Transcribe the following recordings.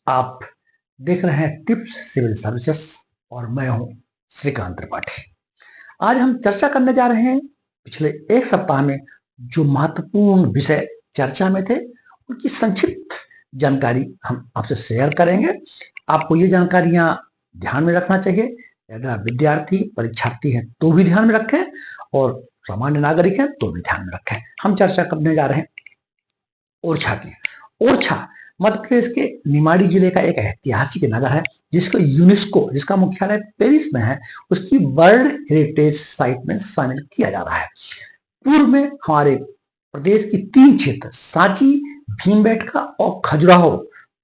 आप देख रहे हैं टिप्स सिविल सर्विसेज और मैं हूं श्रीकांत त्रिपाठी। आज हम चर्चा करने जा रहे हैं पिछले एक सप्ताह में जो महत्वपूर्ण विषय चर्चा में थे उनकी संक्षिप्त जानकारी हम आपसे शेयर करेंगे। आपको ये जानकारियां ध्यान में रखना चाहिए। अगर विद्यार्थी परीक्षार्थी हैं तो भी ध्यान में रखें और सामान्य नागरिक हैं तो भी ध्यान में रखें। हम चर्चा करने जा रहे हैं ओरछा की। ओरछा मध्य प्रदेश के निमाड़ी जिले का एक ऐतिहासिक नगर है जिसको यूनेस्को, जिसका मुख्यालय पेरिस में है, उसकी वर्ल्ड हेरिटेज साइट में शामिल किया जा रहा है। पूर्व में हमारे प्रदेश की 3 क्षेत्र सांची, भीमबेटका और खजुराहो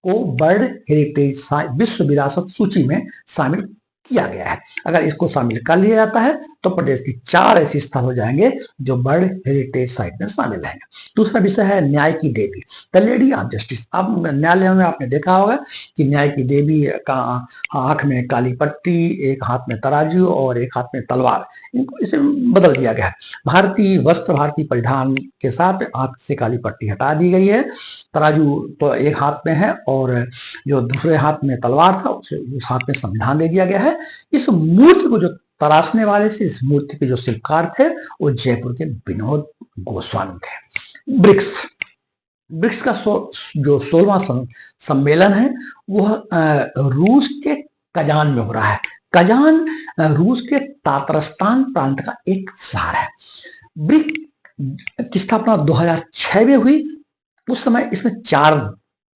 को वर्ल्ड हेरिटेज विश्व विरासत सूची में शामिल किया गया है। अगर इसको शामिल कर लिया जाता है तो प्रदेश की 4 ऐसे स्थल हो जाएंगे जो वर्ल्ड हेरिटेज साइट में शामिल रहेंगे। दूसरा विषय है न्याय की देवी, द लेडी ऑफ जस्टिस। अब न्यायालय में आपने देखा होगा कि न्याय की देवी का आंख में काली पट्टी, एक हाथ में तराजू और एक हाथ में तलवार, इनको इसे बदल दिया गया है। भारतीय वस्त्र, भारतीय परिधान के साथ आंख से काली पट्टी हटा दी गई है। तराजू तो एक हाथ में है और जो दूसरे हाथ में तलवार था उस हाथ में संविधान दे दिया गया है। इस मूर्ति को जो तराशने वाले से, इस मूर्ति के जो शिल्पकार थे वो जयपुर के विनोद गोस्वामी थे। ब्रिक्स का जो 16वां सम्मेलन है वह रूस के कजान में हो रहा है। कजान रूस के तातरस्तान प्रांत का एक शहर है। ब्रिक्स की स्थापना 2006 में हुई। उस समय इसमें 4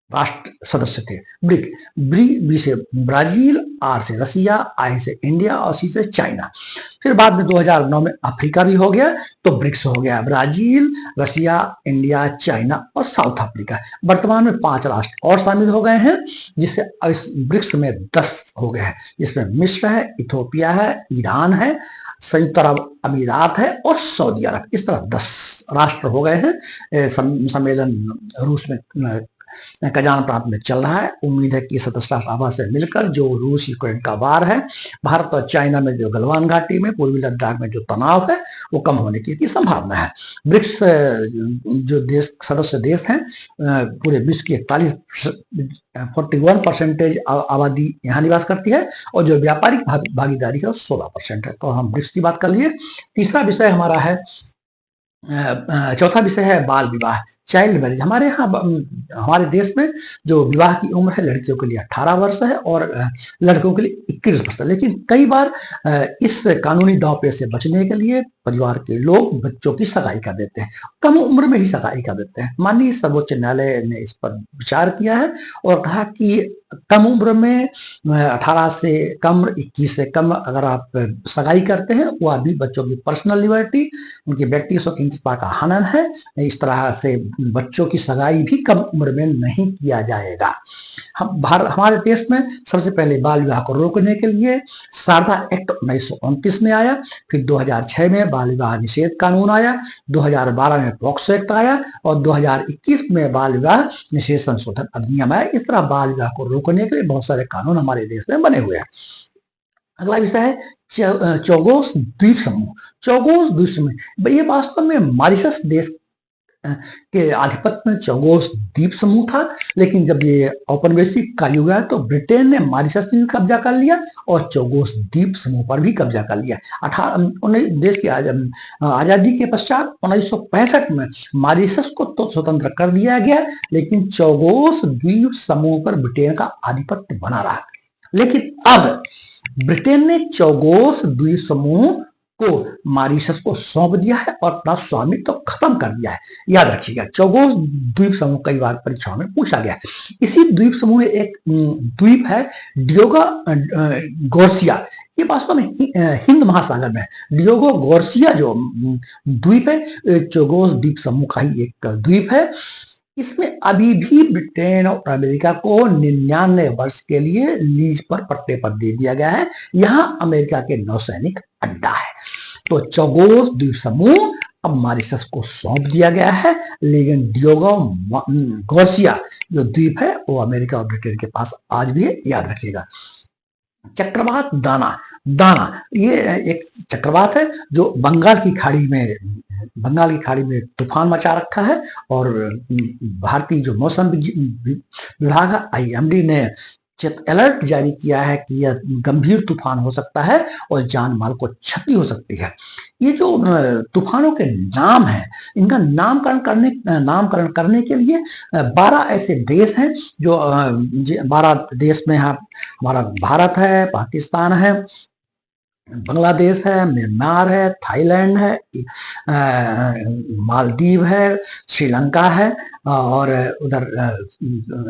राष्ट्र सदस्य थे। ब्री से ब्राजील, आर से रसिया, आई से इंडिया और सी से चाइना। फिर बाद में 2009 में अफ्रीका भी हो गया तो ब्रिक्स हो गया, ब्राजील, रसिया, इंडिया, चाइना और साउथ अफ्रीका। वर्तमान में 5 राष्ट्र और शामिल हो गए हैं जिससे इस ब्रिक्स में 10 हो गए हैं, जिसमें मिस्र है, इथोपिया है, ईरान है, संयुक्त अरब अमीरात है और सऊदी अरब। इस तरह 10 राष्ट्र हो गए हैं। सम्मेलन रूस में कजान प्रांत में चल रहा है। उम्मीद है कि सदस्य राष्ट्र से मिलकर जो रूस यूक्रेन का वार है, भारत और चाइना में जो गलवान घाटी में, पूर्वी लद्दाख में जो तनाव है वो कम होने की संभावना है। ब्रिक्स जो सदस्य देश हैं, पूरे विश्व की 41% आबादी यहाँ निवास करती है और जो व्यापारिक भागीदारी है वो 16% है। तो हम ब्रिक्स की बात कर लिए। तीसरा विषय हमारा है, चौथा विषय है बाल विवाह, चाइल्ड मैरिज। हमारे यहाँ हमारे देश में जो विवाह की उम्र है लड़कियों के लिए 18 वर्ष है और लड़कों के लिए 21 वर्ष है। लेकिन कई बार इस कानूनी दांव से बचने के लिए परिवार के लोग बच्चों की सगाई कर देते हैं, कम उम्र में ही सगाई कर देते हैं। माननीय सर्वोच्च न्यायालय ने इस पर विचार किया है और कहा कि कम उम्र में 18 से कम, 21 से कम अगर आप सगाई करते हैं वो अभी बच्चों की पर्सनल लिबर्टी, उनकी व्यक्तिगत स्वतंत्रता का हनन है। इस तरह से बच्चों की सगाई भी कम उम्र में नहीं किया जाएगा। हमारे देश में सबसे पहले बाल विवाह को रोकने के लिए शारदा एक्ट 1929 में आया, फिर 2006 में बाल विवाह निषेध कानून आया, 2012 में पॉक्सो एक्ट आया और 2021 में बाल विवाह निषेध संशोधन अधिनियम आया। इस तरह बाल विवाह को रोकने के लिए बहुत सारे कानून हमारे देश में बने हुए हैं। अगला विषय है चौगोस द्वीप समूह। चौगोस द्वीप समूह ये वास्तव में मॉरिशस देश के आधिपत्य में चौगोस द्वीप समूह था, लेकिन जब ये औपनिवेशिक काल गया तो ब्रिटेन ने मॉरिशस में भी कब्जा कर लिया और चौगोस द्वीप समूह पर भी कब्जा कर लिया। देश की आजादी के पश्चात 1965 में मॉरिशस को तो स्वतंत्र कर दिया गया, लेकिन चौगोस द्वीप समूह पर ब्रिटेन का आधिपत्य बना रहा। लेकिन अब ब्रिटेन ने चौगोस द्वीप समूह को मॉरिशस को सौंप दिया है और अपना स्वामित्व तो खत्म कर दिया है। याद रखिएगा, चौगोस द्वीप समूह कई बार परीक्षाओं में पूछा गया। इसी द्वीप समूह में एक द्वीप है डियोगो गोर्सिया। ये वास्तव में हिंद महासागर में है। डियोगो गोर्सिया जो द्वीप है चौगोस द्वीप समूह का ही एक द्वीप है। इसमें अभी भी ब्रिटेन और अमेरिका को 99 वर्ष के लिए लीज पर पट्टे पर दे दिया गया है। यहाँ अमेरिका के नौसैनिक अड्डा है। तो चौगोस द्वीप समूह अब मॉरिशस को सौंप दिया गया है, लेकिन डियोगो गोर्सिया जो द्वीप है वो अमेरिका और ब्रिटेन के पास आज भी है। याद रखिएगा। चक्रवात दाना, ये एक चक्रवात है जो बंगाल की खाड़ी में बंगाल की खाड़ी में तूफान मचा रखा है और भारतीय जो मौसम विभाग है IMD ने अलर्ट जारी किया है कि यह गंभीर तूफान हो सकता है और जान माल को क्षति हो सकती है। ये जो तूफानों के नाम है, इनका नामकरण करने के लिए 12 ऐसे देश हैं जो 12 देश में हमारा भारत है, पाकिस्तान है, बांग्लादेश है, म्यांमार है, थाईलैंड है, मालदीव है, श्रीलंका है और उधर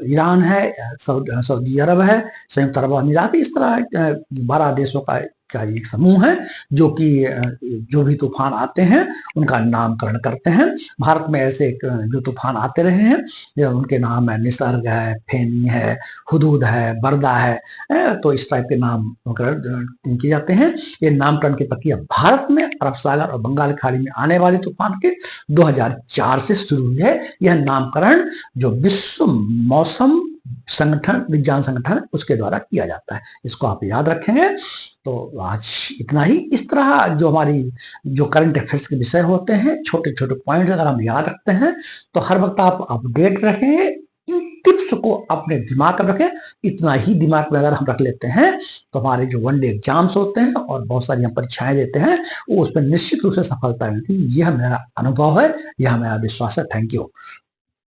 ईरान है, सऊदी अरब है, संयुक्त अरब अमीरात। इस तरह 12 देशों का एक समूह है जो कि जो भी तूफान आते हैं उनका नामकरण करते हैं। भारत में ऐसे जो तूफान आते रहे हैं जो उनके नाम है निसर्ग है, फेनी है, हुदूद है, बरदा है, तो इस टाइप के नामकरण किए जाते हैं। ये नामकरण की प्रक्रिया भारत में अरब सागर और बंगाल की खाड़ी में आने वाले तूफान के 2004 से शुरू हुई है। यह नामकरण जो विश्व मौसम विज्ञान संगठन उसके द्वारा किया जाता है। इसको आप याद रखेंगे। तो आज इतना ही। इस तरह जो हमारी जो करंट अफेयर्स के विषय होते हैं, छोटे छोटे पॉइंट्स अगर हम याद रखते हैं तो हर वक्त आप अपडेट रखेंगे। इन टिप्स को अपने दिमाग में रखें। इतना ही दिमाग में अगर हम रख लेते हैं तो हमारे जो वन डे एग्जाम्स होते हैं और बहुत सारी हम परीक्षाएं देते हैं वो उसमें निश्चित रूप से सफलता मिलती है। यह मेरा अनुभव है, यह मेरा विश्वास है। Thank you.